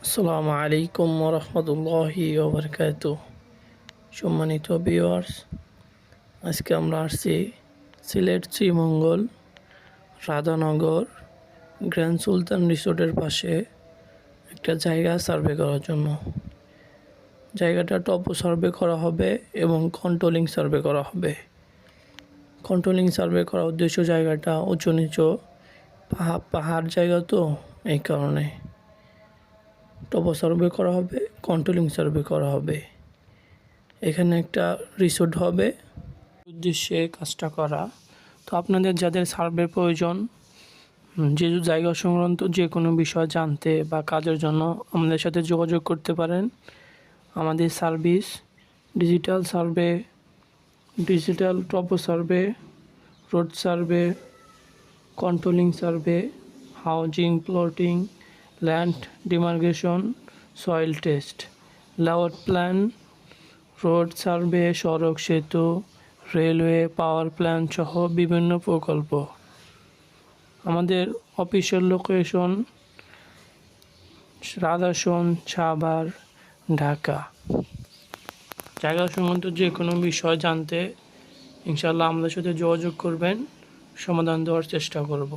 আসসালামু আলাইকুম রহমতুল্লাহি ওবরকাতুহ। সম্মানিত ভিউয়ার্স, আজকে আমরা আসছি সিলেট শ্রীমঙ্গল রাধানগর গ্র্যান্ড সুলতান রিসোর্টের পাশে একটা জায়গা সার্ভে করার জন্য। জায়গাটা টপো সার্ভে করা হবে এবং কন্ট্রোলিং সার্ভে করা হবে। কন্ট্রোলিং সার্ভে করার উদ্দেশ্য, জায়গাটা উঁচু নিচু পাহাড় জায়গা, তো এই কারণে টপো সার্ভে করা হবে, কন্ট্রোলিং সার্ভে করা হবে। এখানে একটা রিসোর্ট হবে, উদ্দেশ্যে কাজটা করা। তো আপনাদের যাদের সার্ভে প্রয়োজন, যে জায়গা সংক্রান্ত যে কোনো বিষয় জানতে বা কাজের জন্য আমাদের সাথে যোগাযোগ করতে পারেন। আমাদের service digital survey, digital topo survey, road survey, controlling survey, housing plotting, land demarcation, soil test, layout plan, road survey, সড়ক সেতু, রেলওয়ে, পাওয়ার প্ল্যান্ট সহ বিভিন্ন প্রকল্প। আমাদের অফিসিয়াল লোকেশন রাধাসন, সাভার, ঢাকা। জায়গা সংক্রান্ত যে কোনো বিষয় জানতে ইনশাআল্লাহ আমাদের সাথে যোগাযোগ করবেন, সমাধান দেওয়ার চেষ্টা করব।